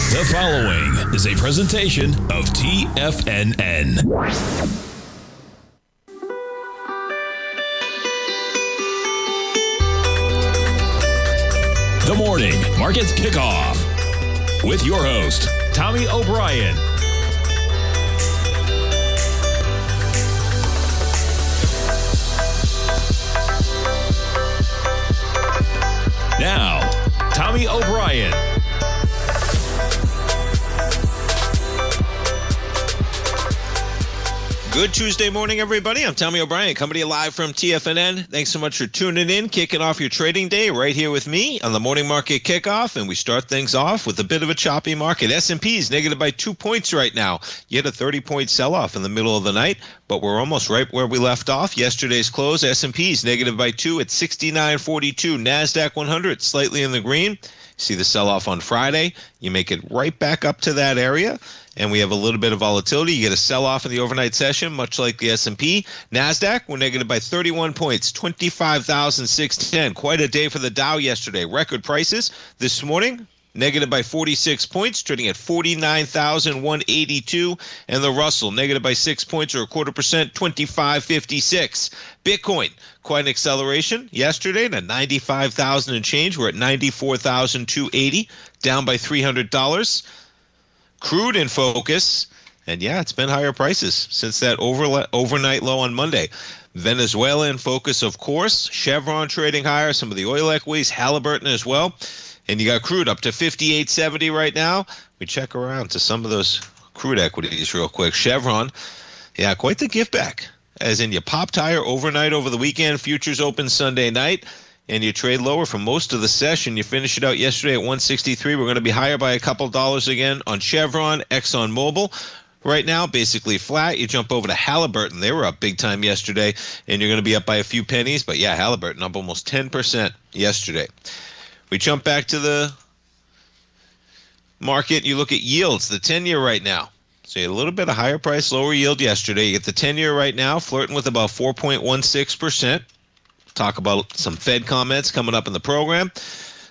The following is a presentation of TFNN. The Morning Market Kickoff with your host, Tommy O'Brien. Now, Tommy O'Brien. Good Tuesday morning, everybody. I'm Tommy O'Brien, coming to you live from TFNN. Thanks so much for tuning in, kicking off your trading day right here with me on the Morning Market Kickoff. And we start things off with a bit of a choppy market. S&P is negative by 2 points right now. You had a 30-point sell-off in the middle of the night, but we're almost right where we left off. Yesterday's close, S&P is negative by 2 at 69.42. NASDAQ 100 slightly in the green. See the sell-off on Friday. You make it right back up to that area, and we have a little bit of volatility. You get a sell-off in the overnight session, much like the S&P. NASDAQ, we're negative by 31 points, 25,610. Quite a day for the Dow yesterday. Record prices this morning, negative by 46 points, trading at 49,182. And the Russell, negative by 6 points or 0.25%, 25.56. Bitcoin, quite an acceleration yesterday to 95,000 and change. We're at 94,280, down by $300. Crude in focus, and yeah, it's been higher prices since that overnight low on Monday. Venezuela in focus, of course. Chevron trading higher, some of the oil equities, Halliburton as well. And you got crude up to 58.70 right now. We check around to some of those crude equities real quick. Chevron, yeah, quite the give back. As in, you popped higher overnight over the weekend. Futures open Sunday night, and you trade lower for most of the session. You finished it out yesterday at 163. We're going to be higher by a couple dollars again on Chevron, ExxonMobil. Right now, basically flat. You jump over to Halliburton. They were up big time yesterday, and you're going to be up by a few pennies. But yeah, Halliburton up almost 10% yesterday. We jump back to the market. You look at yields, the 10-year right now. So you had a little bit of higher price, lower yield yesterday. You get the 10-year right now flirting with about 4.16%. Talk about some Fed comments coming up in the program.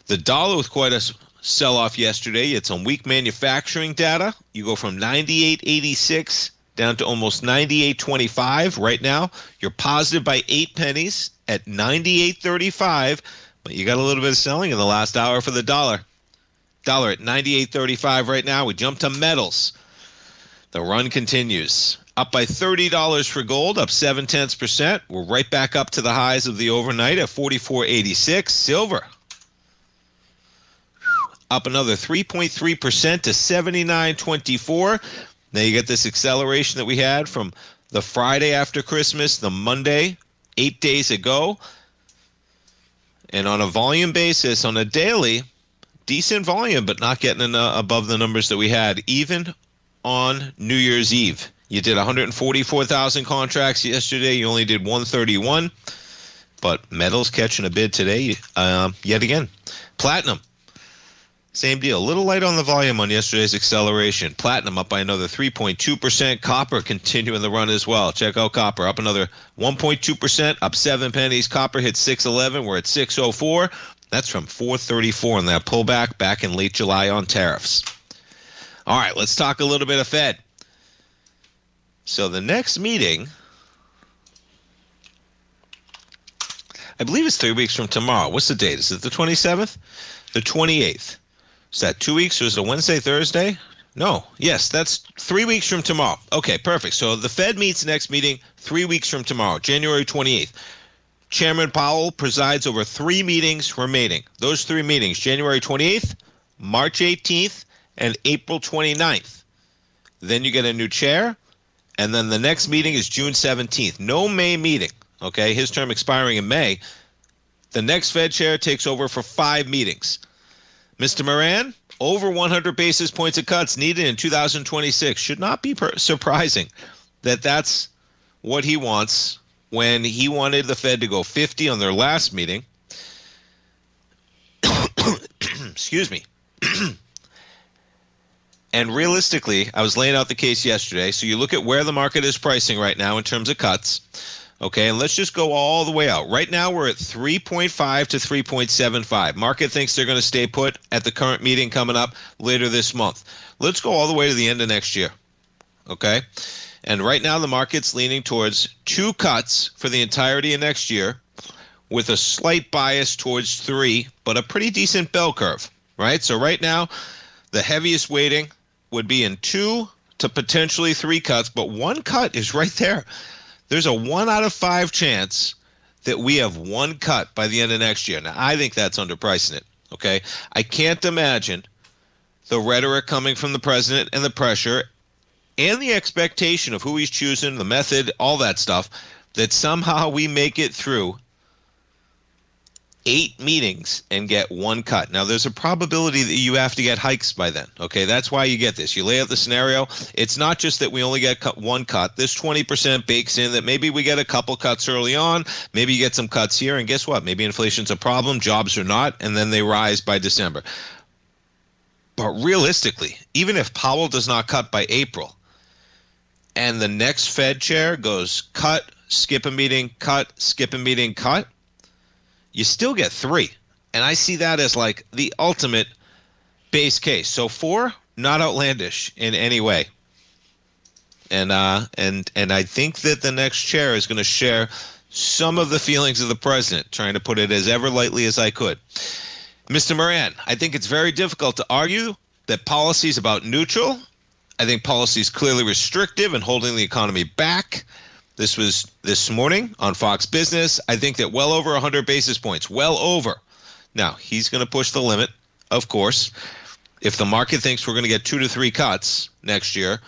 The dollar with quite a sell-off yesterday. It's some weak manufacturing data. You go from 98.86 down to almost 98.25 right now. You're positive by 8 pennies at 98.35. But you got a little bit of selling in the last hour for the dollar. Dollar at 98.35 right now. We jump to metals. The run continues. Up by $30 for gold, up 0.7%. We're right back up to the highs of the overnight at 44.86. Silver up another 3.3% to 79.24. Now you get this acceleration that we had from the Friday after Christmas, the Monday, 8 days ago. And on a volume basis, on a daily, decent volume, but not getting above the numbers that we had, even on New Year's Eve. You did 144,000 contracts yesterday. You only did 131. But metals catching a bid today yet again. Platinum, same deal. A little light on the volume on yesterday's acceleration. Platinum up by another 3.2%. Copper continuing the run as well. Check out copper. Up another 1.2%, up 7 pennies. Copper hit 6.11. We're at 6.04. That's from 4.34 on that pullback back in late July on tariffs. All right, let's talk a little bit of Fed. So the next meeting, I believe it's 3 weeks from tomorrow. What's the date? Is it the 27th? The 28th. Is that 2 weeks or is it Wednesday, Thursday? No. Yes, that's 3 weeks from tomorrow. Okay, perfect. So the Fed meets next meeting 3 weeks from tomorrow, January 28th. Chairman Powell presides over 3 meetings remaining. Those 3 meetings, January 28th, March 18th, and April 29th. Then you get a new chair, and then the next meeting is June 17th. No May meeting, okay? His term expiring in May. The next Fed chair takes over for 5 meetings. Mr. Moran, over 100 basis points of cuts needed in 2026. Should not be surprising that that's what he wants when he wanted the Fed to go 50 on their last meeting. Excuse me. And realistically, I was laying out the case yesterday. So you look at where the market is pricing right now in terms of cuts. Okay, and let's just go all the way out. Right now, we're at 3.5 to 3.75. Market thinks they're going to stay put at the current meeting coming up later this month. Let's go all the way to the end of next year. Okay, and right now the market's leaning towards 2 cuts for the entirety of next year, with a slight bias towards 3, but a pretty decent bell curve, right? So right now, the heaviest weighting would be in 2 to potentially 3 cuts, but 1 cut is right there. There's a 1 out of 5 chance that we have 1 cut by the end of next year. Now, I think that's underpricing it, okay? I can't imagine the rhetoric coming from the president and the pressure and the expectation of who he's choosing, the method, all that stuff, that somehow we make it through 8 meetings and get 1 cut. Now, there's a probability that you have to get hikes by then, okay? That's why you get this. You lay out the scenario. It's not just that we only get 1 cut. This 20% bakes in that maybe we get a couple cuts early on. Maybe you get some cuts here, and guess what? Maybe inflation's a problem, jobs are not, and then they rise by December. But realistically, even if Powell does not cut by April, and the next Fed chair goes cut, skip a meeting, cut, skip a meeting, cut, you still get 3. And I see that as like the ultimate base case. So 4, not outlandish in any way. And I think that the next chair is going to share some of the feelings of the president, trying to put it as ever lightly as I could. Mr. Moran, I think it's very difficult to argue that policy is about neutral. I think policy is clearly restrictive and holding the economy back. This was this morning on Fox Business. I think that well over 100 basis points, well over. Now, he's going to push the limit, of course. If the market thinks we're going to get 2 to 3 cuts next year,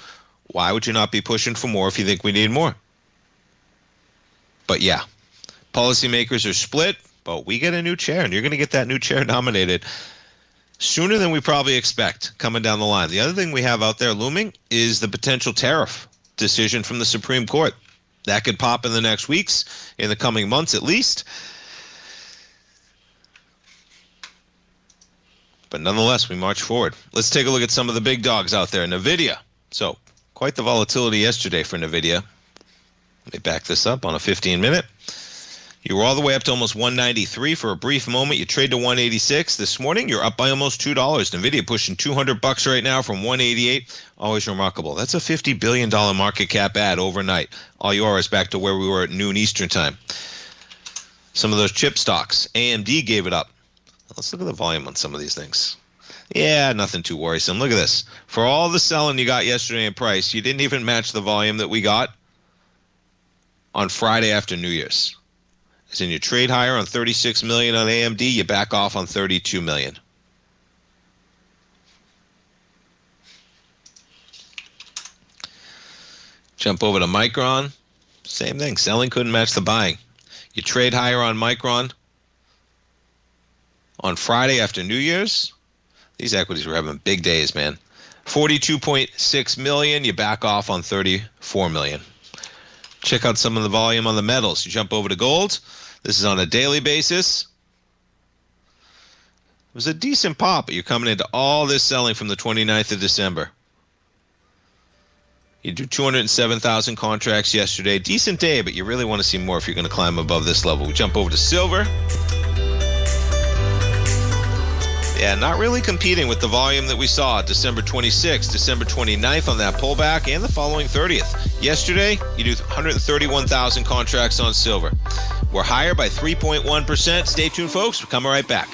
why would you not be pushing for more if you think we need more? But yeah, policymakers are split, but we get a new chair, and you're going to get that new chair nominated sooner than we probably expect coming down the line. The other thing we have out there looming is the potential tariff decision from the Supreme Court. That could pop in the next weeks, in the coming months at least. But nonetheless, we march forward. Let's take a look at some of the big dogs out there. NVIDIA. So, quite the volatility yesterday for NVIDIA. Let me back this up on a 15-minute. You were all the way up to almost 193 for a brief moment. You trade to 186 this morning. You're up by almost $2. NVIDIA pushing $200 right now from 188. Always remarkable. That's a $50 billion market cap add overnight. All you are is back to where we were at noon Eastern time. Some of those chip stocks. AMD gave it up. Let's look at the volume on some of these things. Yeah, nothing too worrisome. Look at this. For all the selling you got yesterday in price, you didn't even match the volume that we got on Friday after New Year's. As in, you trade higher on 36 million on AMD, you back off on 32 million. Jump over to Micron. Same thing. Selling couldn't match the buying. You trade higher on Micron on Friday after New Year's. These equities were having big days, man. 42.6 million. You back off on 34 million. Check out some of the volume on the metals. You jump over to gold. This is on a daily basis. It was a decent pop, but you're coming into all this selling from the 29th of December. You do 207,000 contracts yesterday. Decent day, but you really want to see more if you're going to climb above this level. We jump over to silver. Yeah, not really competing with the volume that we saw December 26th, December 29th on that pullback, and the following 30th. Yesterday, you do 131,000 contracts on silver. We're higher by 3.1%. Stay tuned, folks. We're coming right back.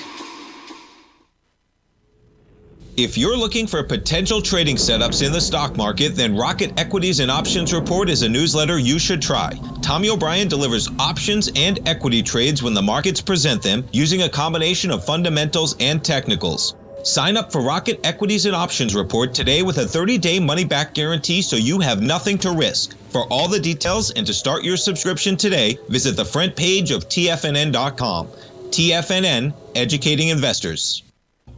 If you're looking for potential trading setups in the stock market, then Rocket Equities and Options Report is a newsletter you should try. Tommy O'Brien delivers options and equity trades when the markets present them, using a combination of fundamentals and technicals. Sign up for Rocket Equities and Options Report today with a 30-day money-back guarantee, so you have nothing to risk. For all the details and to start your subscription today, visit the front page of TFNN.com. TFNN, educating investors.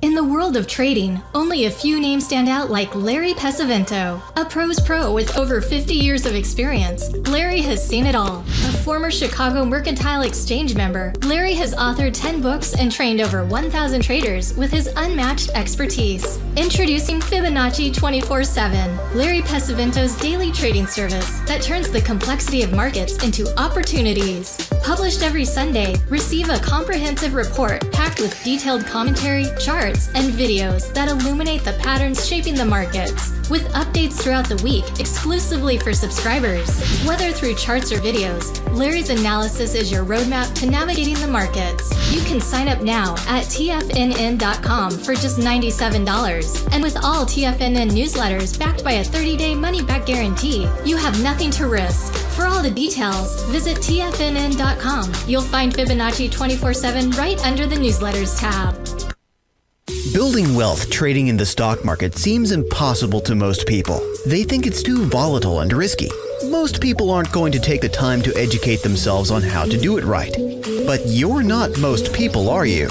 In the world of trading, only a few names stand out like Larry Pesavento. A pro's pro with over 50 years of experience, Larry has seen it all. A former Chicago Mercantile Exchange member, Larry has authored 10 books and trained over 1,000 traders with his unmatched expertise. Introducing Fibonacci 24/7, Larry Pesavento's daily trading service that turns the complexity of markets into opportunities. Published every Sunday, receive a comprehensive report packed with detailed commentary, charts, and videos that illuminate the patterns shaping the markets, with updates throughout the week exclusively for subscribers. Whether through charts or videos, Larry's analysis is your roadmap to navigating the markets. You can sign up now at TFNN.com for just $97. And with all TFNN newsletters backed by a 30-day money-back guarantee, you have nothing to risk. For all the details, visit TFNN.com. You'll find Fibonacci 24/7 right under the newsletters tab. Building wealth trading in the stock market seems impossible to most people. They think it's too volatile and risky. Most people aren't going to take the time to educate themselves on how to do it right. But you're not most people, are you?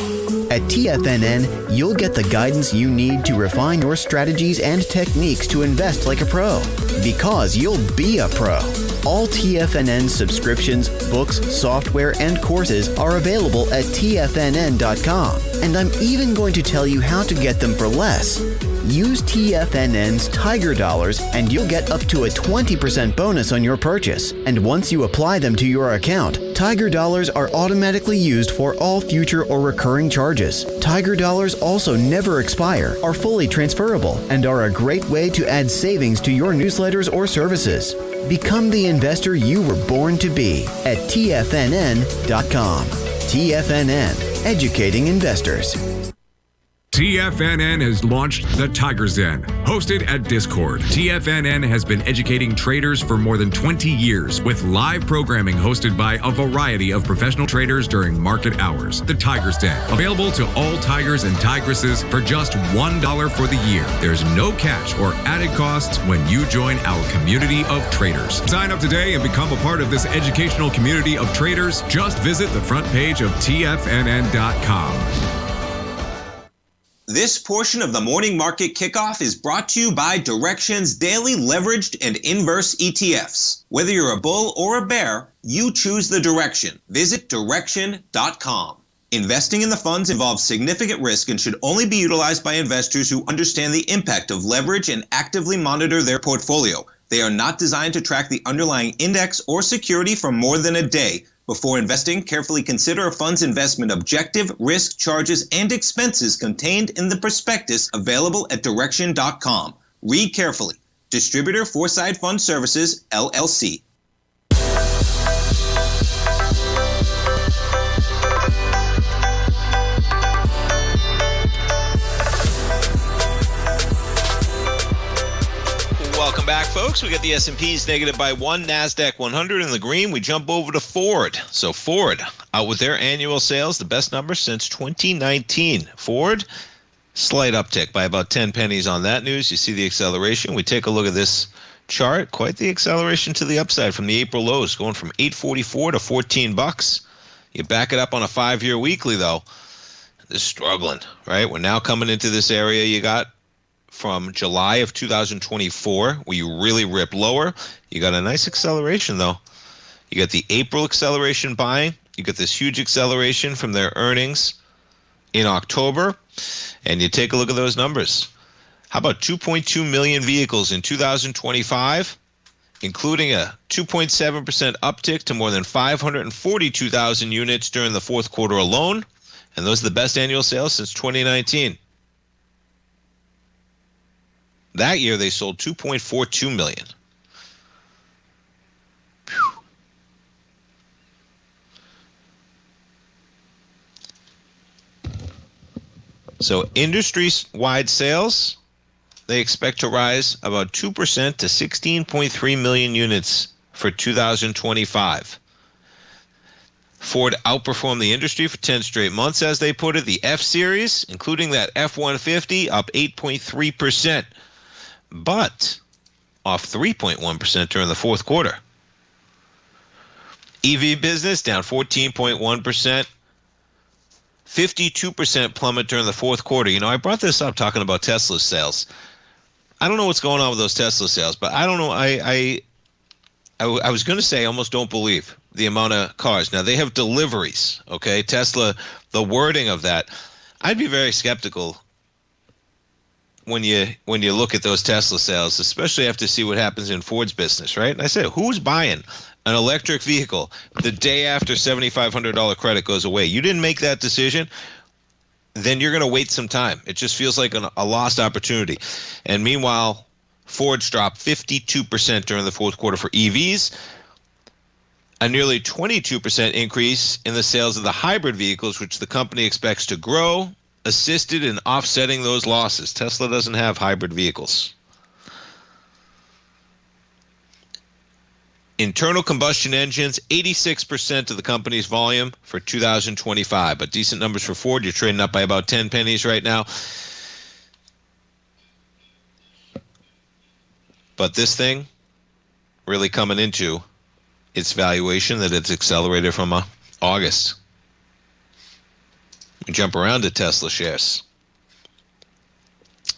At TFNN, you'll get the guidance you need to refine your strategies and techniques to invest like a pro. Because you'll be a pro. All TFNN subscriptions, books, software, and courses are available at TFNN.com. And I'm even going to tell you how to get them for less. Use TFNN's Tiger Dollars and you'll get up to a 20% bonus on your purchase. And once you apply them to your account, Tiger Dollars are automatically used for all future or recurring charges. Tiger Dollars also never expire, are fully transferable, and are a great way to add savings to your newsletters or services. Become the investor you were born to be at TFNN.com. TFNN, educating investors. TFNN has launched the Tiger's Den, hosted at Discord. TFNN has been educating traders for more than 20 years with live programming hosted by a variety of professional traders during market hours. The Tiger's Den, available to all tigers and tigresses for just $1 for the year. There's no catch or added costs when you join our community of traders. Sign up today and become a part of this educational community of traders. Just visit the front page of TFNN.com. This portion of the Morning Market Kickoff is brought to you by Direxion's daily leveraged and inverse ETFs. Whether you're a bull or a bear, you choose the direction. Visit Direxion.com. Investing in the funds involves significant risk and should only be utilized by investors who understand the impact of leverage and actively monitor their portfolio. They are not designed to track the underlying index or security for more than a day. Before investing, carefully consider a fund's investment objective, risk, charges, and expenses contained in the prospectus available at Direxion.com. Read carefully. Distributor Foreside Fund Services, LLC. Welcome back, folks. We got the S&Ps negative by 1, NASDAQ 100 in the green. We jump over to Ford. So Ford out with their annual sales, the best number since 2019. Ford, slight uptick by about 10 pennies on that news. You see the acceleration. We take a look at this chart. Quite the acceleration to the upside from the April lows, going from $8.44 to $14. You back it up on a 5-year weekly, though. They're struggling, right? We're now coming into this area you got from July of 2024, where you really rip lower. You got a nice acceleration, though. You got the April acceleration buying. You got this huge acceleration from their earnings in October. And you take a look at those numbers. How about 2.2 million vehicles in 2025, including a 2.7% uptick to more than 542,000 units during the fourth quarter alone. And those are the best annual sales since 2019. That year, they sold 2.42 million. Whew. So industry-wide sales, they expect to rise about 2% to 16.3 million units for 2025. Ford outperformed the industry for 10 straight months, as they put it. The F-Series, including that F-150, up 8.3%. But off 3.1% during the fourth quarter. EV business down 14.1%. 52% plummet during the fourth quarter. You know, I brought this up talking about Tesla sales. I don't know what's going on with those Tesla sales, but I don't know. I was going to say I almost don't believe the amount of cars. Now, they have deliveries, okay? Tesla, the wording of that, I'd be very skeptical when you look at those Tesla sales, especially after see what happens in Ford's business, right? And I said, who's buying an electric vehicle the day after $7,500 credit goes away? You didn't make that decision, then you're going to wait some time. It just feels like a lost opportunity. And meanwhile, Ford's dropped 52% during the fourth quarter for EVs, a nearly 22% increase in the sales of the hybrid vehicles, which the company expects to grow, assisted in offsetting those losses. Tesla doesn't have hybrid vehicles. Internal combustion engines, 86% of the company's volume for 2025. But decent numbers for Ford. You're trading up by about 10 pennies right now. But this thing really coming into its valuation that it's accelerated from August. We jump around to Tesla shares.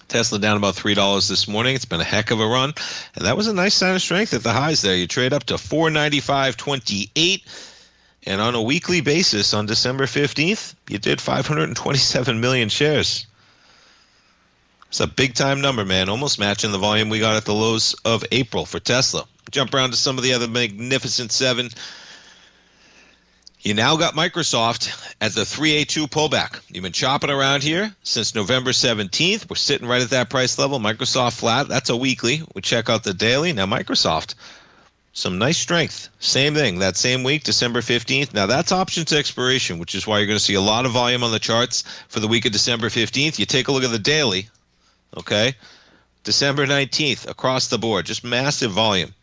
Tesla down about $3 this morning. It's been a heck of a run. And that was a nice sign of strength at the highs there. You trade up to $495.28. And on a weekly basis on December 15th, you did 527 million shares. It's a big time number, man. Almost matching the volume we got at the lows of April for Tesla. Jump around to some of the other Magnificent Seven. You now got Microsoft at the 3A2 pullback. You've been chopping around here since November 17th. We're sitting right at that price level. Microsoft flat. That's a weekly. We check out the daily. Now Microsoft, some nice strength. Same thing. That same week, December 15th. Now that's options expiration, which is why you're going to see a lot of volume on the charts for the week of December 15th. You take a look at the daily. Okay. December 19th, across the board. Just massive volume.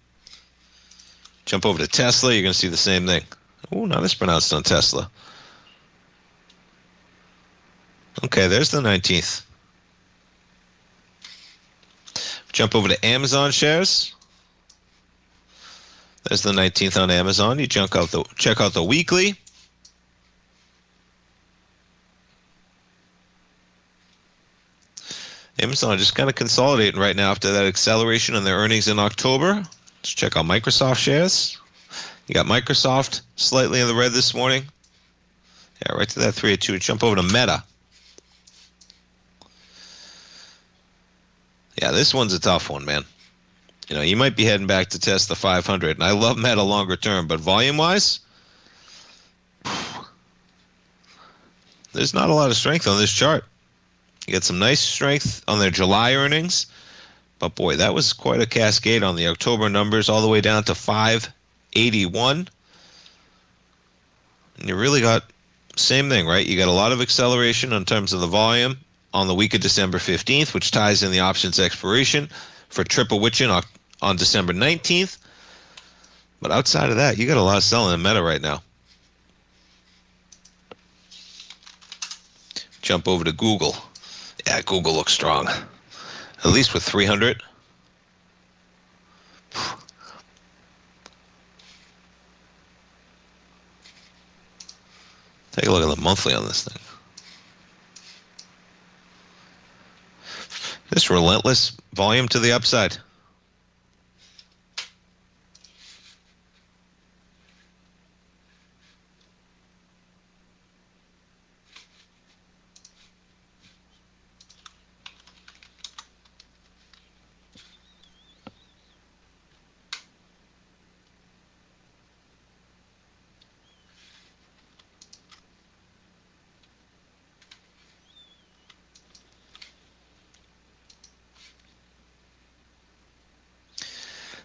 Jump over to Tesla. You're going to see the same thing. Oh, not as pronounced on Tesla. Okay, there's the 19th. Jump over to Amazon shares. There's the 19th on Amazon. You check out the weekly. Amazon just kind of consolidating right now after that acceleration in their earnings in October. Let's check out Microsoft shares. You got Microsoft slightly in the red this morning. Yeah, right to that 3-2. Jump over to Meta. Yeah, this one's a tough one, man. You know, you might be heading back to test the 500. And I love Meta longer term, but volume-wise, there's not a lot of strength on this chart. You get some nice strength on their July earnings. But boy, that was quite a cascade on the October numbers, all the way down to 581. And you really got same thing, right? You got a lot of acceleration in terms of the volume on the week of December 15th, which ties in the options expiration for triple witching on December 19th. But outside of that, you got a lot of selling in Meta right now. Jump over to Google. Yeah, Google looks strong. At least with 300. Take a look at the monthly on this thing. This relentless volume to the upside.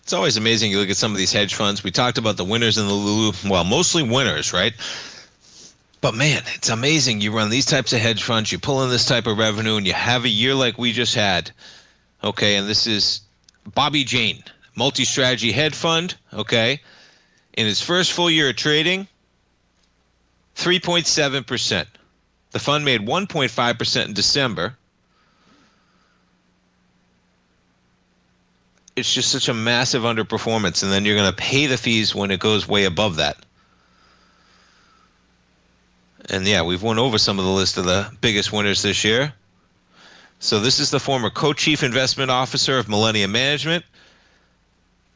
It's always amazing. You look at some of these hedge funds. We talked about the winners in the Lulu. Well, mostly winners, right? But man, it's amazing. You run these types of hedge funds, you pull in this type of revenue, and you have a year like we just had. Okay, and this is Bobby Jane, multi-strategy hedge fund. Okay, in his first full year of trading, 3.7%. The fund made 1.5% in December. It's just such a massive underperformance, and then you're going to pay the fees when it goes way above that. And yeah, we've went over some of the list of the biggest winners this year. So this is the former co-chief investment officer of Millennium Management.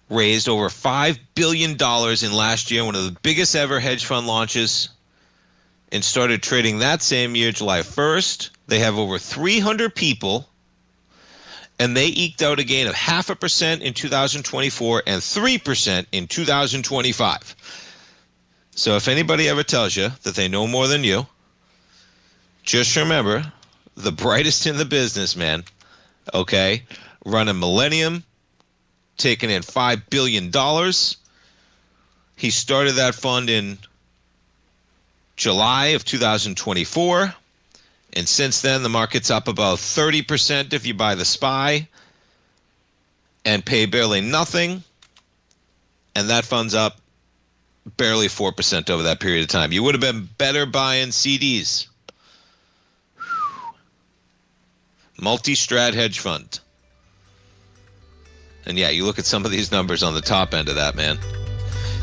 Raised over $5 billion in last year, one of the biggest ever hedge fund launches, and started trading that same year, July 1st. They have over 300 people, and they eked out a gain of 0.5% in 2024 and 3% in 2025. So if anybody ever tells you that they know more than you, just remember, the brightest in the business, man, okay, running Millennium, taking in $5 billion. He started that fund in July of 2024. And since then, the market's up about 30% if you buy the SPY and pay barely nothing. And that fund's up barely 4% over that period of time. You would have been better buying CDs. Multi-strat hedge fund. And yeah, you look at some of these numbers on the top end of that, man.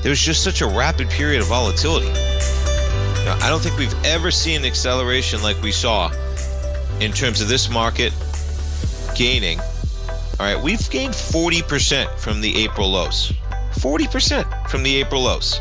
There was just such a rapid period of volatility. Now, I don't think we've ever seen acceleration like we saw in terms of this market gaining. All right, we've gained 40% from the April lows. 40% from the April lows,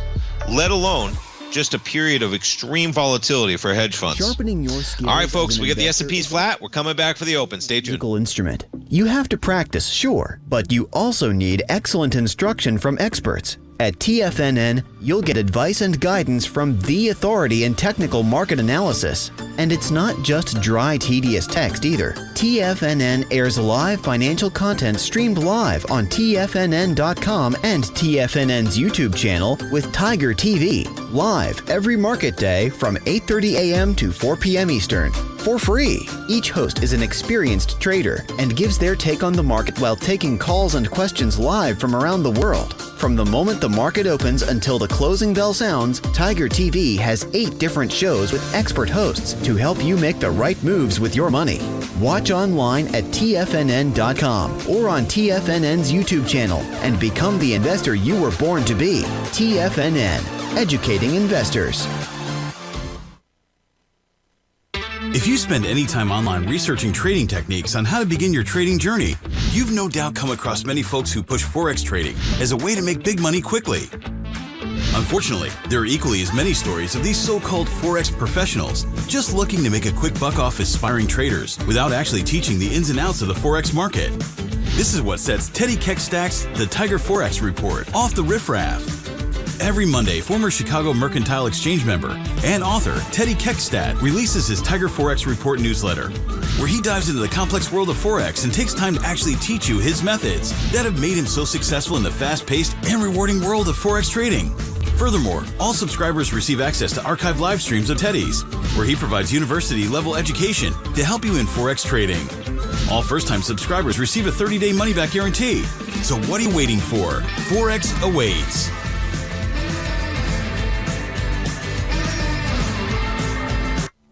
let alone just a period of extreme volatility for hedge funds. Sharpening your skills. All right, folks, we got the S&P's flat. We're coming back for the open. Stay tuned. Instrument. You have to practice, sure, but you also need excellent instruction from experts. At TFNN, you'll get advice and guidance from the authority in technical market analysis. And it's not just dry, tedious text either. TFNN airs live financial content streamed live on TFNN.com and TFNN's YouTube channel with Tiger TV, live every market day from 8:30 a.m. to 4 p.m. Eastern, for free. Each host is an experienced trader and gives their take on the market while taking calls and questions live from around the world. From the moment the market opens until the closing bell sounds, Tiger TV has 8 different shows with expert hosts to help you make the right moves with your money. Watch online at TFNN.com or on TFNN's YouTube channel and become the investor you were born to be. TFNN, educating investors. If you spend any time online researching trading techniques on how to begin your trading journey, you've no doubt come across many folks who push Forex trading as a way to make big money quickly. Unfortunately, there are equally as many stories of these so-called Forex professionals just looking to make a quick buck off aspiring traders without actually teaching the ins and outs of the Forex market. This is what sets Teddy Keckstack's The Tiger Forex Report off the riffraff. Every Monday, former Chicago Mercantile Exchange member and author Teddy Keckstack releases his Tiger Forex Report newsletter, where he dives into the complex world of Forex and takes time to actually teach you his methods that have made him so successful in the fast-paced and rewarding world of Forex trading. Furthermore, all subscribers receive access to archived live streams of Teddy's, where he provides university-level education to help you in Forex trading. All first-time subscribers receive a 30-day money-back guarantee. So what are you waiting for? Forex awaits.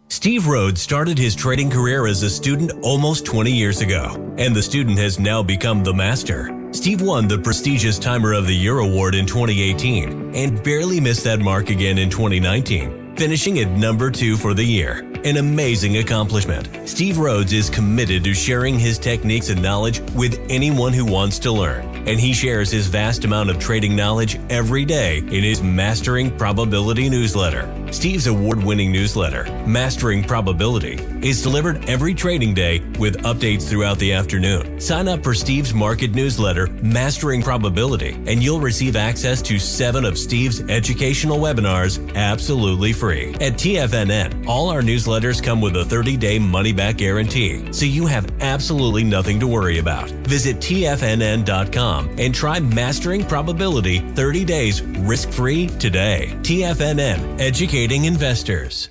Steve Rhodes started his trading career as a student almost 20 years ago, and the student has now become the master. Steve won the prestigious Timer of the Year award in 2018 and barely missed that mark again in 2019, finishing at number 2 for the year. An amazing accomplishment. Steve Rhodes is committed to sharing his techniques and knowledge with anyone who wants to learn, and he shares his vast amount of trading knowledge every day in his Mastering Probability newsletter. Steve's award-winning newsletter, Mastering Probability, is delivered every trading day with updates throughout the afternoon. Sign up for Steve's market newsletter, Mastering Probability, and you'll receive access to 7 of Steve's educational webinars absolutely free. At TFNN, all our newsletters come with a 30-day money-back guarantee, so you have absolutely nothing to worry about. Visit TFNN.com and try Mastering Probability 30 days risk-free today. TFNN, educating investors.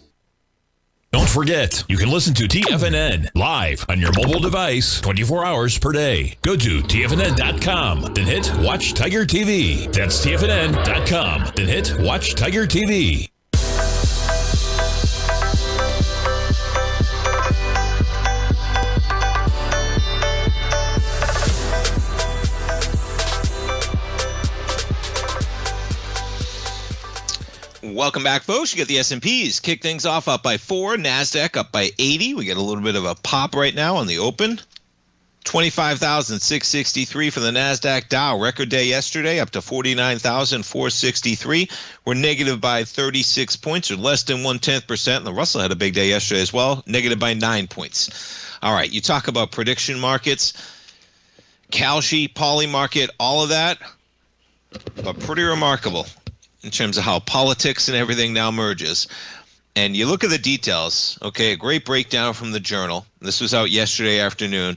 Don't forget, you can listen to TFNN live on your mobile device 24 hours per day. Go to TFNN.com, then hit Watch Tiger TV. That's TFNN.com, then hit Watch Tiger TV. Welcome back, folks. You get the S&Ps. Kick things off up by 4. NASDAQ up by 80. We get a little bit of a pop right now on the open. 25,663 for the NASDAQ. Dow, record day yesterday, up to 49,463. We're negative by 36 points, or less than 0.1%. And the Russell had a big day yesterday as well, negative by 9 points. All right, you talk about prediction markets, Kalshi, Poly market, all of that, but pretty remarkable in terms of how politics and everything now merges. And you look at the details, okay, a great breakdown from the Journal. This was out yesterday afternoon.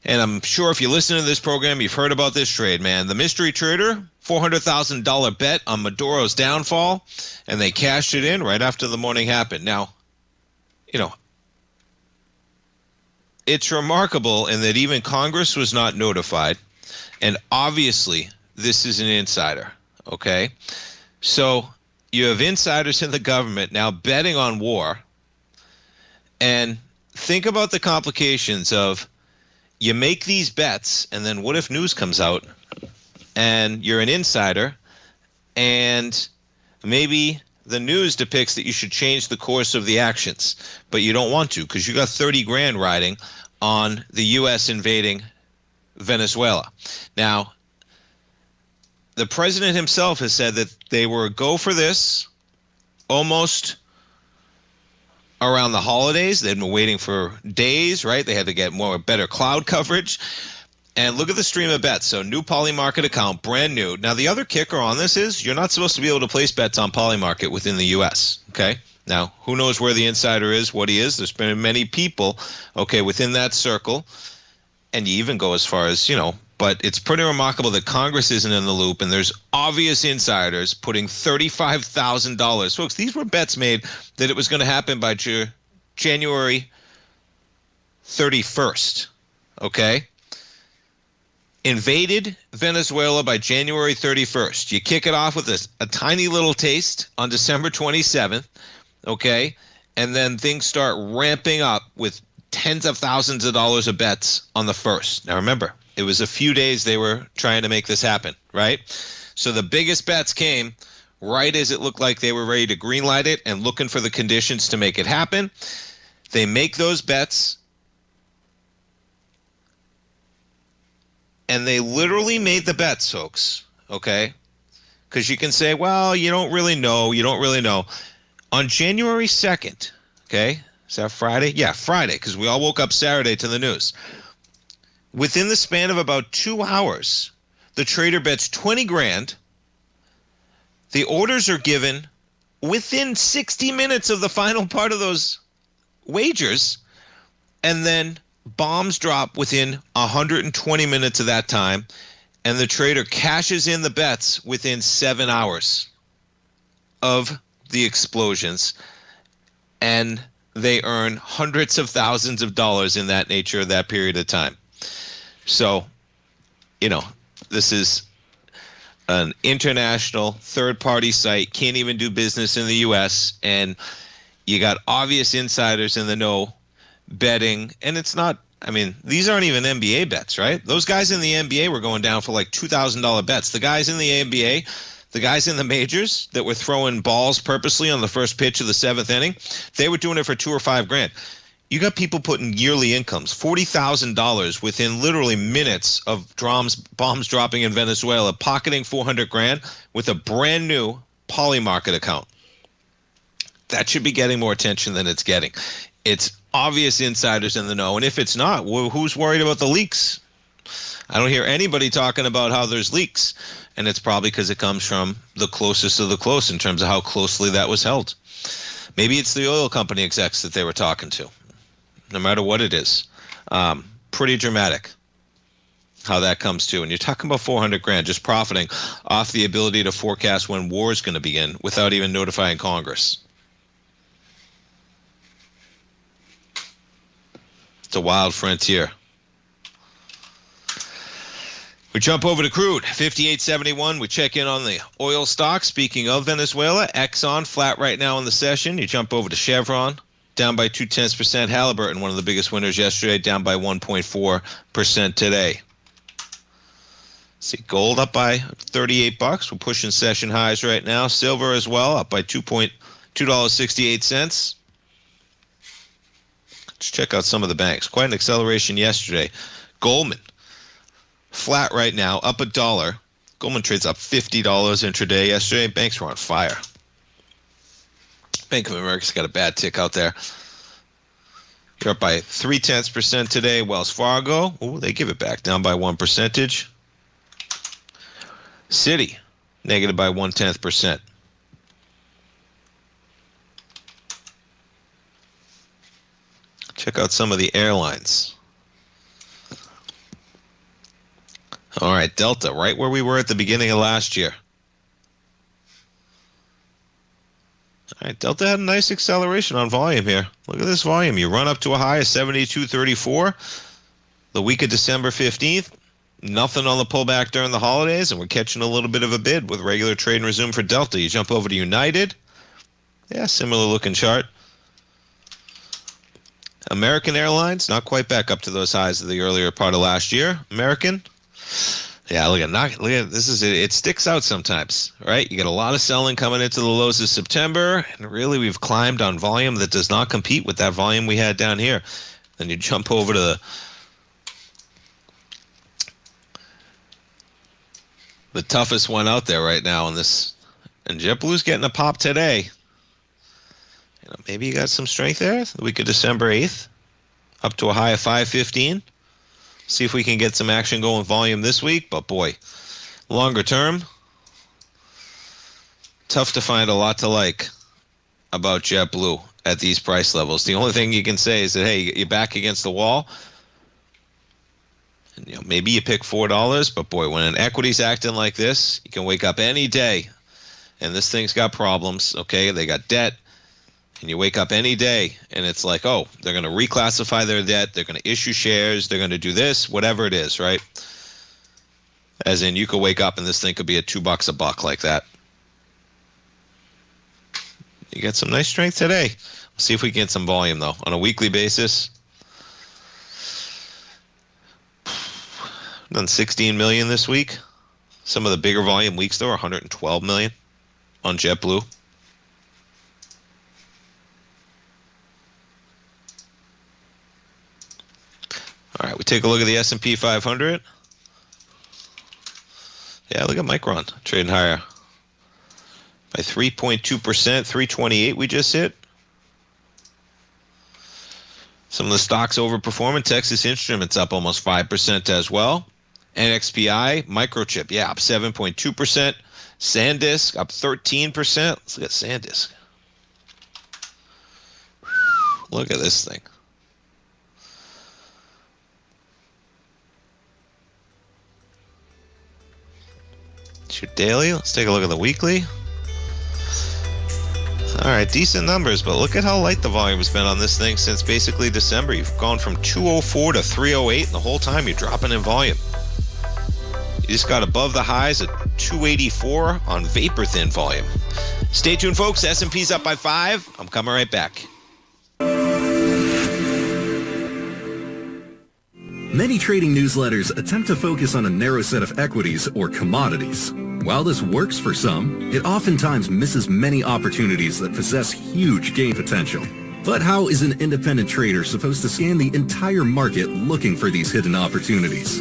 And I'm sure if you listen to this program, you've heard about this trade, man. The mystery trader, $400,000 bet on Maduro's downfall, and they cashed it in right after the morning happened. Now, it's remarkable in that even Congress was not notified, and obviously this is an insider, okay? So you have insiders in the government now betting on war, and think about the complications of you make these bets, and then what if news comes out, and you're an insider, and maybe the news depicts that you should change the course of the actions, but you don't want to because you got 30 grand riding on the U.S. invading Venezuela. Now, the president himself has said that they were a go for this almost around the holidays. They'd been waiting for days, right? They had to get better cloud coverage. And look at the stream of bets. So new Polymarket account, brand new. Now, the other kicker on this is you're not supposed to be able to place bets on Polymarket within the U.S., okay? Now, who knows where the insider is, what he is. There's been many people, okay, within that circle. And you even go as far as, but it's pretty remarkable that Congress isn't in the loop, and there's obvious insiders putting $35,000. Folks, these were bets made that it was going to happen by January 31st, okay? Invaded Venezuela by January 31st. You kick it off with a tiny little taste on December 27th, okay? And then things start ramping up with tens of thousands of dollars of bets on the 1st. Now remember, it was a few days they were trying to make this happen, right? So the biggest bets came right as it looked like they were ready to greenlight it and looking for the conditions to make it happen. They make those bets, and they literally made the bets, folks, okay? Because you can say, well, you don't really know. On January 2nd, okay? Is that Friday? Yeah, Friday, because we all woke up Saturday to the news. Within the span of about 2 hours, the trader bets 20 grand. The orders are given within 60 minutes of the final part of those wagers, and then bombs drop within 120 minutes of that time, and the trader cashes in the bets within 7 hours of the explosions, and they earn hundreds of thousands of dollars in that nature of that period of time. So, this is an international third-party site, can't even do business in the U.S., and you got obvious insiders in the know betting, and it's not, these aren't even NBA bets, right? Those guys in the NBA were going down for like $2,000 bets. The guys in the NBA, the guys in the majors that were throwing balls purposely on the first pitch of the 7th inning, they were doing it for $2 or $5 grand. You got people putting yearly incomes, $40,000 within literally minutes of bombs dropping in Venezuela, pocketing 400 grand with a brand new Polymarket account. That should be getting more attention than it's getting. It's obvious insiders in the know, and if it's not, well, who's worried about the leaks? I don't hear anybody talking about how there's leaks, and it's probably because it comes from the closest of the close in terms of how closely that was held. Maybe it's the oil company execs that they were talking to. No matter what it is, pretty dramatic how that comes to. And you're talking about 400 grand just profiting off the ability to forecast when war is going to begin without even notifying Congress. It's a wild frontier. We jump over to crude, 58.71. We check in on the oil stock. Speaking of Venezuela, Exxon flat right now in the session. You jump over to Chevron, down by 0.2%. Halliburton, one of the biggest winners yesterday, down by 1.4% today. See, gold up by $38. We're pushing session highs right now. Silver as well, up by $2.68. Let's check out some of the banks. Quite an acceleration yesterday. Goldman, flat right now, up $1. Goldman trades up $50 intraday yesterday. Banks were on fire. Bank of America's got a bad tick out there. You're up by 0.3% today. Wells Fargo, they give it back, down by 1%. Citi, negative by 0.1%. Check out some of the airlines. All right, Delta, right where we were at the beginning of last year. All right, Delta had a nice acceleration on volume here. Look at this volume. You run up to a high of 72.34 the week of December 15th. Nothing on the pullback during the holidays, and we're catching a little bit of a bid with regular trade and resume for Delta. You jump over to United. Yeah, similar looking chart. American Airlines, not quite back up to those highs of the earlier part of last year. American, yeah, look at this is it sticks out sometimes, right? You get a lot of selling coming into the lows of September, and really we've climbed on volume that does not compete with that volume we had down here. Then you jump over to the toughest one out there right now in this, and JetBlue's getting a pop today. You know, maybe you got some strength there the week of December 8th, up to a high of 515. See if we can get some action going volume this week, but boy, longer term, tough to find a lot to like about JetBlue at these price levels. The only thing you can say is that, hey, you're back against the wall. And, you know, maybe you pick $4, but boy, when an equity's acting like this, you can wake up any day and this thing's got problems, okay? They got debt. And you wake up any day and it's like, oh, they're going to reclassify their debt. They're going to issue shares. They're going to do this, whatever it is, right? As in, you could wake up and this thing could be at $2 a buck like that. You got some nice strength today. We'll see if we can get some volume, though, on a weekly basis. Done 16 million this week. Some of the bigger volume weeks, though, are 112 million on JetBlue. All right, we take a look at the S&P 500. Yeah, look at Micron trading higher by 3.2%, 328 we just hit. Some of the stocks overperforming. Texas Instruments up almost 5% as well. NXPI, Microchip, yeah, up 7.2%. SanDisk up 13%. Let's look at SanDisk. Look at this thing. It's your daily. Let's take a look at the weekly. All right, decent numbers, but look at how light the volume has been on this thing since basically December. You've gone from 204 to 308, and the whole time you're dropping in volume. You just got above the highs at 284 on vapor thin volume. Stay tuned, folks. S&P's up by 5. I'm coming right back. Many trading newsletters attempt to focus on a narrow set of equities or commodities. While this works for some, it oftentimes misses many opportunities that possess huge gain potential. But how is an independent trader supposed to scan the entire market looking for these hidden opportunities?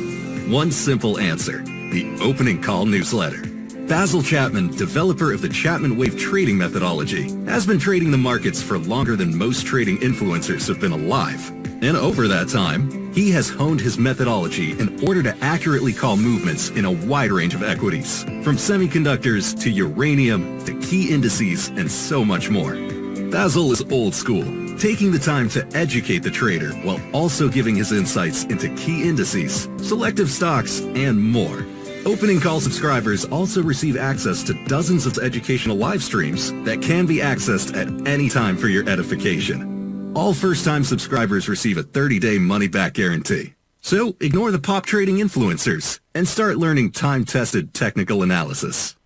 One simple answer: the opening call newsletter. Basil Chapman, developer of the Chapman Wave trading methodology, has been trading the markets for longer than most trading influencers have been alive. And over that time, he has honed his methodology in order to accurately call movements in a wide range of equities, from semiconductors to uranium to key indices and so much more. Basil is old school, taking the time to educate the trader while also giving his insights into key indices, selective stocks, and more. Opening call subscribers also receive access to dozens of educational live streams that can be accessed at any time for your edification. All first-time subscribers receive a 30-day money-back guarantee. So ignore the pop trading influencers and start learning time-tested technical analysis.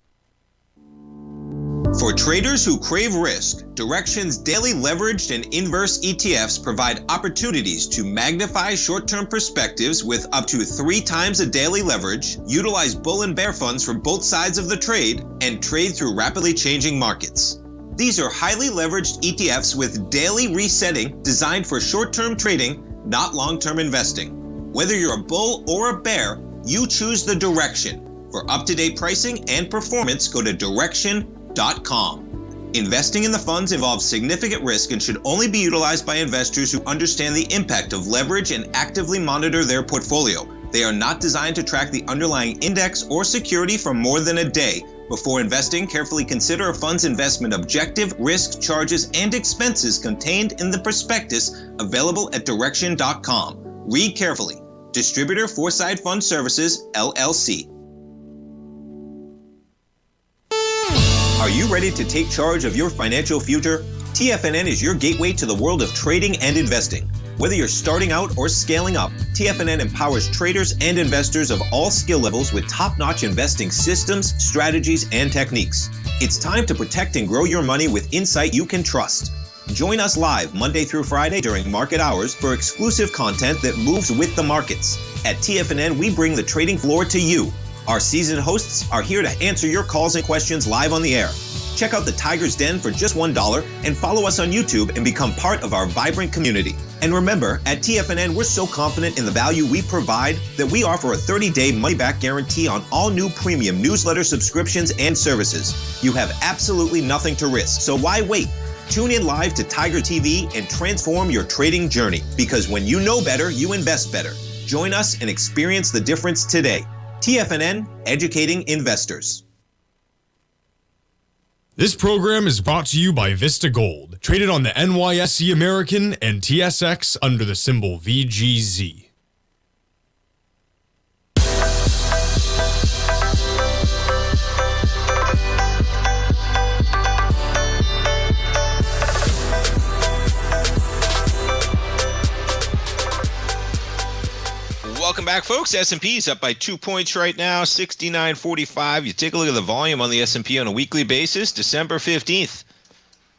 For traders who crave risk, Direxion's daily leveraged and inverse ETFs provide opportunities to magnify short-term perspectives with up to 3 times a daily leverage, utilize bull and bear funds from both sides of the trade, and trade through rapidly changing markets. These are highly leveraged ETFs with daily resetting designed for short-term trading, not long-term investing. Whether you're a bull or a bear, you choose the Direction. For up-to-date pricing and performance, go to Direction.com. Investing in the funds involves significant risk and should only be utilized by investors who understand the impact of leverage and actively monitor their portfolio. They are not designed to track the underlying index or security for more than a day. Before investing, carefully consider a fund's investment objective, risk, charges, and expenses contained in the prospectus available at Direction.com. Read carefully. Distributor Foreside Fund Services, LLC. Are you ready to take charge of your financial future? TFNN is your gateway to the world of trading and investing. Whether you're starting out or scaling up, TFNN empowers traders and investors of all skill levels with top-notch investing systems, strategies, and techniques. It's time to protect and grow your money with insight you can trust. Join us live Monday through Friday during market hours for exclusive content that moves with the markets. At TFNN, we bring the trading floor to you. Our seasoned hosts are here to answer your calls and questions live on the air. Check out the Tiger's Den for just $1 and follow us on YouTube and become part of our vibrant community. And remember, at TFNN, we're so confident in the value we provide that we offer a 30-day money-back guarantee on all new premium newsletter subscriptions and services. You have absolutely nothing to risk, so why wait? Tune in live to Tiger TV and transform your trading journey, because when you know better, you invest better. Join us and experience the difference today. TFNN, educating investors. This program is brought to you by Vista Gold, traded on the NYSE American and TSX under the symbol VGZ. Welcome back, folks. S&P's up by 2 points right now, 69.45. You take a look at the volume on the S&P on a weekly basis, December 15th.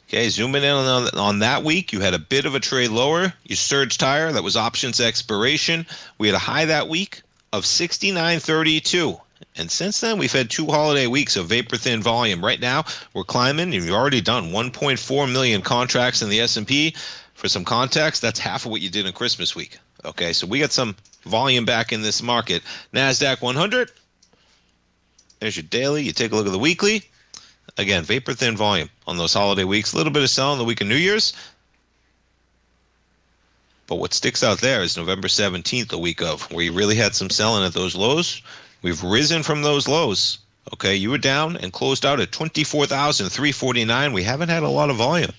Okay, zooming in on that week, you had a bit of a trade lower. You surged higher. That was options expiration. We had a high that week of 69.32. And since then, we've had 2 holiday weeks of vapor-thin volume. Right now, we're climbing, and you've already done 1.4 million contracts in the S&P. For some context, that's half of what you did in Christmas week. Okay, so we got some volume back in this market. NASDAQ 100. There's your daily. You take a look at the weekly. Again, vapor-thin volume on those holiday weeks. A little bit of selling the week of New Year's. But what sticks out there is November 17th, the week of, where you really had some selling at those lows. We've risen from those lows. Okay, you were down and closed out at 24,349. We haven't had a lot of volume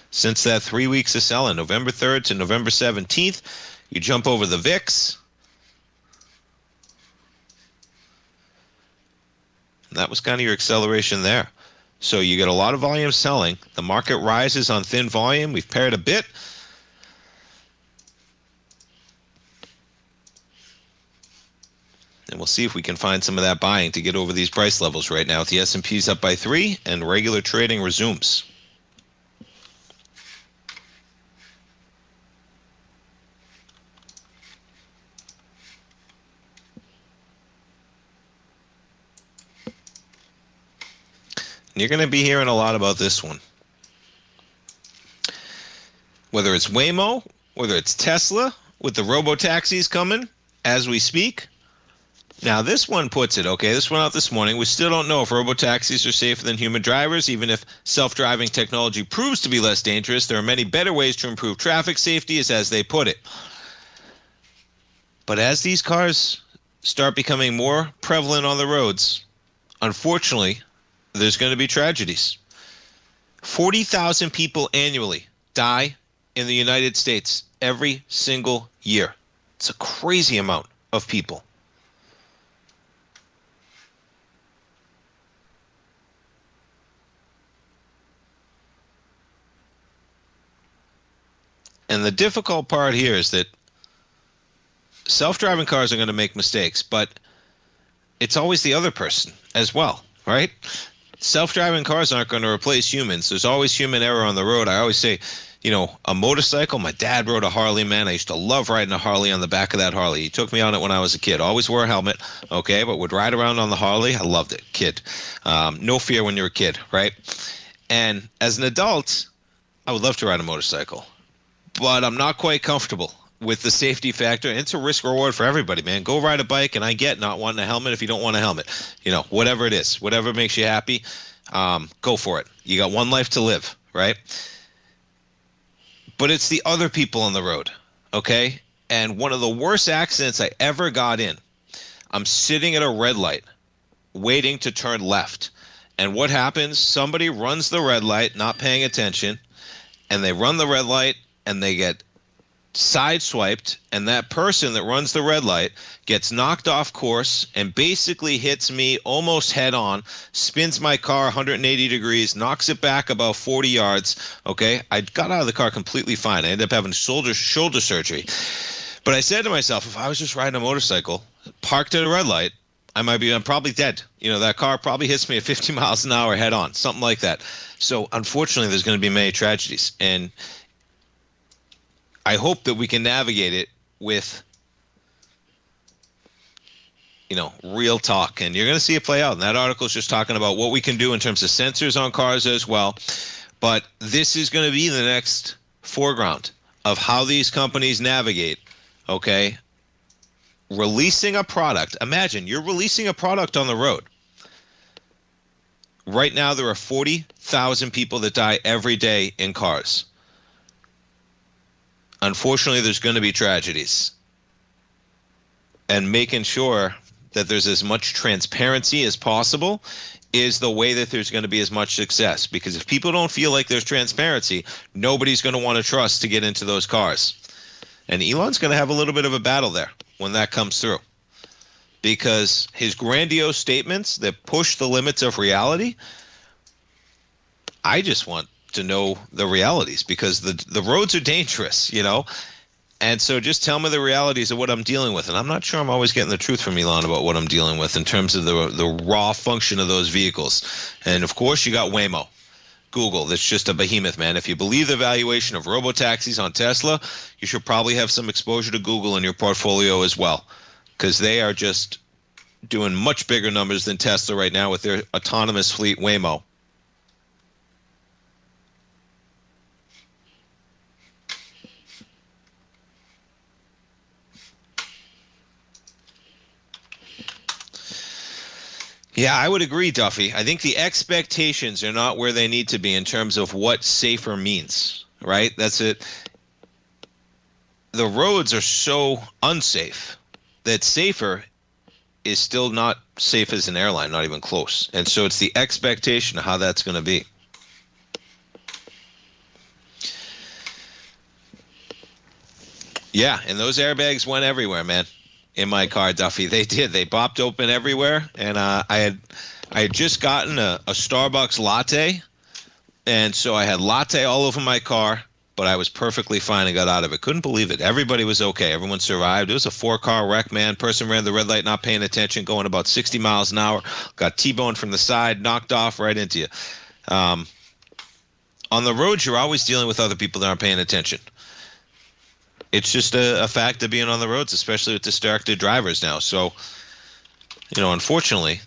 since that 3 weeks of selling, November 3rd to November 17th. You jump over the VIX. And that was kind of your acceleration there. So you get a lot of volume selling. The market rises on thin volume. We've paired a bit. And we'll see if we can find some of that buying to get over these price levels right now. The S&P's up by 3 and regular trading resumes. You're going to be hearing a lot about this one. Whether it's Waymo, whether it's Tesla, with the robo-taxis coming as we speak. Now, this one puts it, okay, this went out this morning. We still don't know if robo-taxis are safer than human drivers, even if self-driving technology proves to be less dangerous. There are many better ways to improve traffic safety, as they put it. But as these cars start becoming more prevalent on the roads, unfortunately, there's going to be tragedies. 40,000 people annually die in the United States every single year. It's a crazy amount of people. And the difficult part here is that self-driving cars are going to make mistakes, but it's always the other person as well, right? self-driving cars aren't going to replace humans. There's always human error on the road. I always say, a motorcycle, my dad rode a Harley, man. I used to love riding a Harley on the back of that Harley. He took me on it when I was a kid. Always wore a helmet, okay, but would ride around on the Harley. I loved it, kid. No fear when you're a kid, right? And as an adult, I would love to ride a motorcycle, but I'm not quite comfortable with the safety factor. It's a risk reward for everybody, man. Go ride a bike, and I get not wanting a helmet if you don't want a helmet. Whatever it is, whatever makes you happy, go for it. You got one life to live, right? But it's the other people on the road, okay? And one of the worst accidents I ever got in, I'm sitting at a red light waiting to turn left. And what happens? Somebody runs the red light, not paying attention, and they run the red light and they get sideswiped, and that person that runs the red light gets knocked off course and basically hits me almost head on, spins my car 180 degrees, knocks it back about 40 yards. Okay, I got out of the car completely fine. I ended up having shoulder surgery. But I said to myself, if I was just riding a motorcycle, parked at a red light, I'm probably dead. That car probably hits me at 50 miles an hour head on, something like that. So unfortunately, there's going to be many tragedies. And I hope that we can navigate it with, real talk. And you're going to see it play out. And that article is just talking about what we can do in terms of sensors on cars as well. But this is going to be the next foreground of how these companies navigate, okay? Releasing a product. Imagine you're releasing a product on the road. Right now, there are 40,000 people that die every day in cars. Unfortunately, there's going to be tragedies. And making sure that there's as much transparency as possible is the way that there's going to be as much success. Because if people don't feel like there's transparency, nobody's going to want to trust to get into those cars. And Elon's going to have a little bit of a battle there when that comes through. Because his grandiose statements that push the limits of reality, I just want to know the realities, because the roads are dangerous, and so just tell me the realities of what I'm dealing with. And I'm not sure I'm always getting the truth from Elon about what I'm dealing with in terms of the raw function of those vehicles. And of course, you got Waymo, Google. That's just a behemoth, man. If you believe the valuation of robo-taxis on Tesla, you should probably have some exposure to Google in your portfolio as well, because they are just doing much bigger numbers than Tesla right now with their autonomous fleet, Waymo. Yeah, I would agree, Duffy. I think the expectations are not where they need to be in terms of what safer means, right? That's it. The roads are so unsafe that safer is still not safe as an airline, not even close. And so it's the expectation of how that's going to be. Yeah, and those airbags went everywhere, man. In my car, Duffy, they did. They bopped open everywhere, and I had just gotten a Starbucks latte, and so I had latte all over my car, but I was perfectly fine and got out of it. Couldn't believe it. Everybody was okay. Everyone survived. It was a 4-car wreck, man. Person ran the red light, not paying attention, going about 60 miles an hour. Got T-boned from the side, knocked off right into you. On the road, you're always dealing with other people that aren't paying attention. It's just a fact of being on the roads, especially with distracted drivers now. So, unfortunately,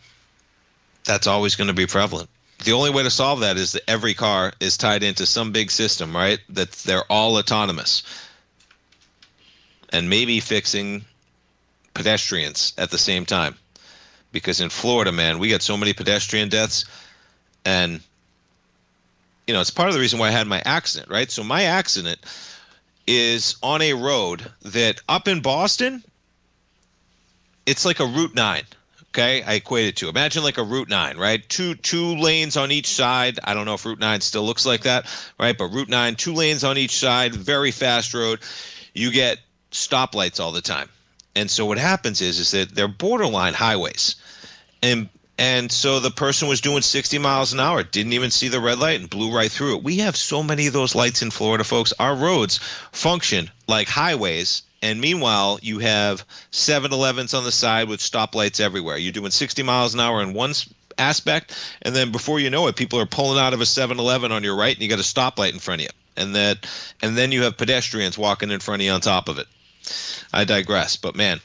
that's always going to be prevalent. The only way to solve that is that every car is tied into some big system, right? That they're all autonomous. And maybe fixing pedestrians at the same time. Because in Florida, man, we got so many pedestrian deaths. And, it's part of the reason why I had my accident, right? So my accident is on a road that up in Boston, it's like a Route 9, okay? I equate it to. Imagine like a Route 9, right? Two lanes on each side. I don't know if Route 9 still looks like that, right? But Route 9, 2 lanes on each side, very fast road. You get stoplights all the time. And so what happens is that they're borderline highways. And so the person was doing 60 miles an hour, didn't even see the red light and blew right through it. We have so many of those lights in Florida, folks. Our roads function like highways, and meanwhile, you have 7-Elevens on the side with stoplights everywhere. You're doing 60 miles an hour in one aspect. And then before you know it, people are pulling out of a 7-Eleven on your right, and you got a stoplight in front of you. And then you have pedestrians walking in front of you on top of it. I digress, but man,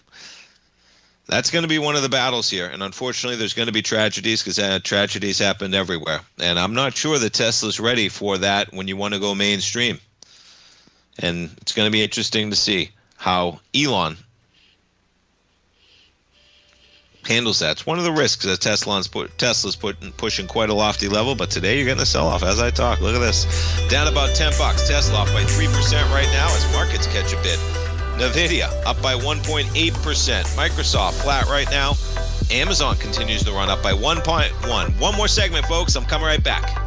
that's going to be one of the battles here. And unfortunately, there's going to be tragedies because tragedies happen everywhere. And I'm not sure that Tesla's ready for that when you want to go mainstream. And it's going to be interesting to see how Elon handles that. It's one of the risks that Tesla's pushing quite a lofty level, but today you're getting a sell-off as I talk. Look at this. Down about $10. Tesla off by 3% right now as markets catch a bid. Nvidia up by 1.8%. Microsoft flat right now. Amazon continues to run up by 1.1. One more segment, folks. I'm coming right back.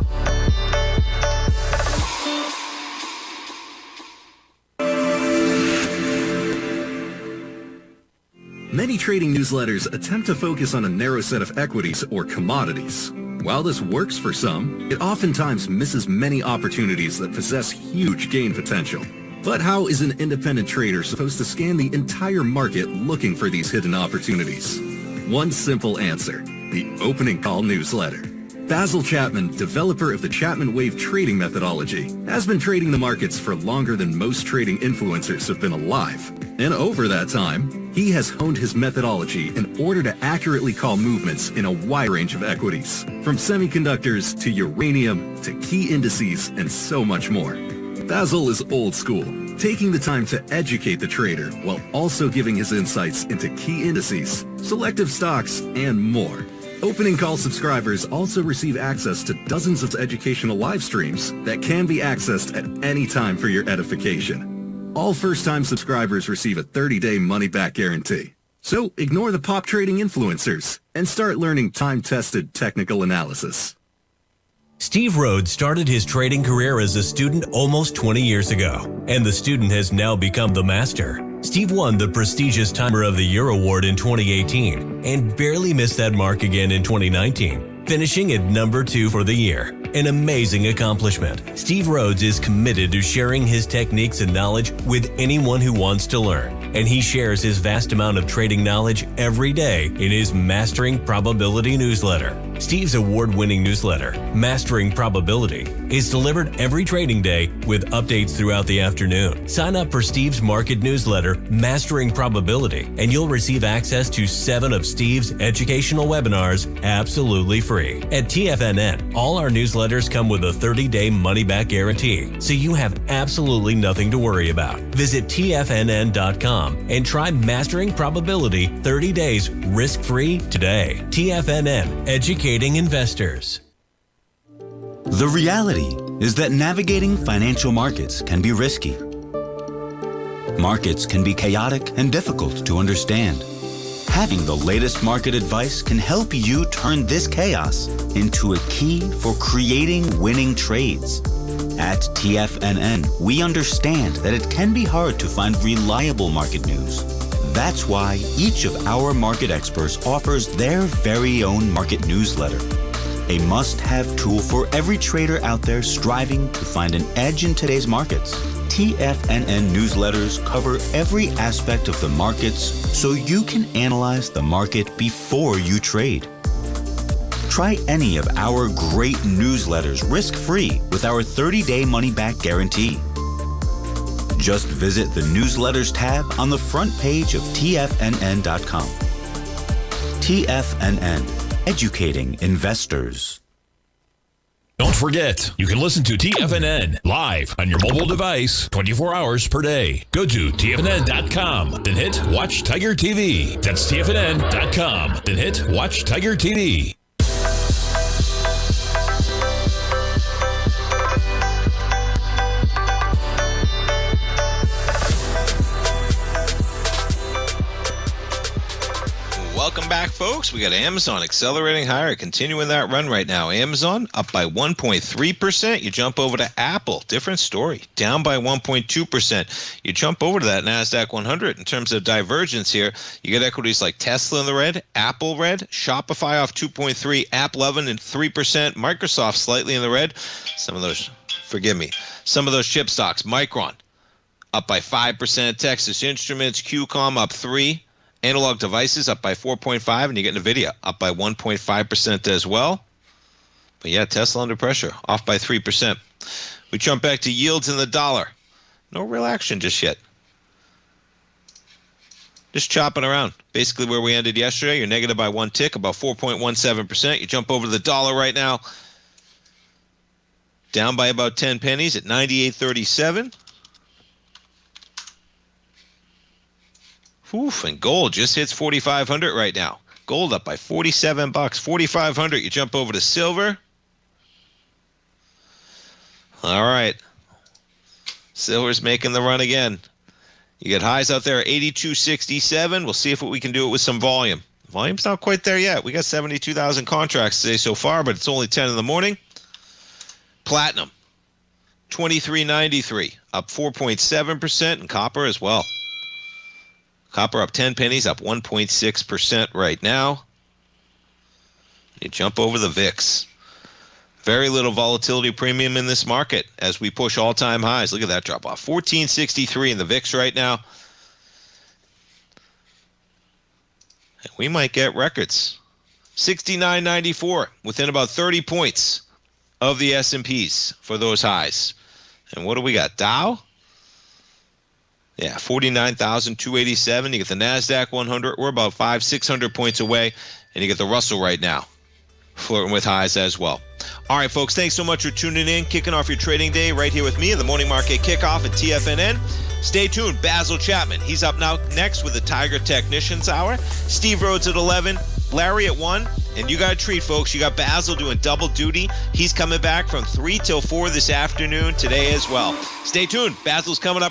Many trading newsletters attempt to focus on a narrow set of equities or commodities. While this works for some, it oftentimes misses many opportunities that possess huge gain potential. But how is an independent trader supposed to scan the entire market looking for these hidden opportunities? One simple answer: the opening call newsletter. Basil Chapman, developer of the Chapman Wave trading methodology, has been trading the markets for longer than most trading influencers have been alive. And over that time, he has honed his methodology in order to accurately call movements in a wide range of equities, from semiconductors to uranium to key indices and so much more. Basil is old school, taking the time to educate the trader while also giving his insights into key indices, selective stocks, and more. Opening call subscribers also receive access to dozens of educational live streams that can be accessed at any time for your edification. All first-time subscribers receive a 30-day money-back guarantee. So ignore the pop trading influencers and start learning time-tested technical analysis. Steve Rhodes started his trading career as a student almost 20 years ago, and the student has now become the master. Steve won the prestigious Timer of the Year award in 2018 and barely missed that mark again in 2019, finishing at number 2 for the year. An amazing accomplishment. Steve Rhodes is committed to sharing his techniques and knowledge with anyone who wants to learn, and he shares his vast amount of trading knowledge every day in his Mastering Probability newsletter. Steve's award-winning newsletter, Mastering Probability, is delivered every trading day with updates throughout the afternoon. Sign up for Steve's market newsletter, Mastering Probability, and you'll receive access to 7 of Steve's educational webinars absolutely free. At TFNN, all our newsletters come with a 30-day money-back guarantee, so you have absolutely nothing to worry about. Visit TFNN.com and try Mastering Probability 30 days risk-free today. TFNN, educating investors. The reality is that navigating financial markets can be risky. Markets can be chaotic and difficult to understand. Having the latest market advice can help you turn this chaos into a key for creating winning trades. At TFNN, we understand that it can be hard to find reliable market news. That's why each of our market experts offers their very own market newsletter, a must-have tool for every trader out there striving to find an edge in today's markets. TFNN newsletters cover every aspect of the markets so you can analyze the market before you trade. Try any of our great newsletters risk-free with our 30-day money-back guarantee. Just visit the Newsletters tab on the front page of TFNN.com. TFNN, educating investors. Don't forget, you can listen to TFNN live on your mobile device 24 hours per day. Go to TFNN.com, then hit Watch Tiger TV. That's TFNN.com, then hit Watch Tiger TV. Welcome back, folks. We got Amazon accelerating higher, continuing that run right now. Amazon up by 1.3%. You jump over to Apple, different story, down by 1.2%. You jump over to that NASDAQ 100 in terms of divergence here. You get equities like Tesla in the red, Apple red, Shopify off 2.3, App 11 and 3%, Microsoft slightly in the red. Some of those chip stocks, Micron up by 5%, Texas Instruments, QCOM up 3%. Analog devices up by 4.5, and you get NVIDIA up by 1.5% as well. But yeah, Tesla under pressure, off by 3%. We jump back to yields in the dollar. No real action just yet. Just chopping around. Basically where we ended yesterday. You're negative by 1 tick, about 4.17%. You jump over to the dollar right now. Down by about 10 pennies at 98.37. Oof, and gold just hits 4,500 right now. Gold up by 47 bucks, 4,500. You jump over to silver. All right. Silver's making the run again. You get highs out there at 82.67. We'll see if we can do it with some volume. Volume's not quite there yet. We got 72,000 contracts today so far, but it's only 10 in the morning. Platinum, 23.93, up 4.7%, and copper as well. Copper up 10 pennies, up 1.6% right now. You jump over the VIX. Very little volatility premium in this market as we push all-time highs. Look at that drop off. 14.63 in the VIX right now. And we might get records. 69.94 within about 30 points of the S&Ps for those highs. And what do we got? Dow? Yeah, 49,287. You get the NASDAQ 100. We're about 500-600 points away. And you get the Russell right now, flirting with highs as well. All right, folks, thanks so much for tuning in, kicking off your trading day right here with me in the Morning Market Kickoff at TFNN. Stay tuned. Basil Chapman, he's up now next with the Tiger Technicians Hour. Steve Rhodes at 11, Larry at 1. And you got a treat, folks. You got Basil doing double duty. He's coming back from 3 till 4 this afternoon today as well. Stay tuned. Basil's coming up.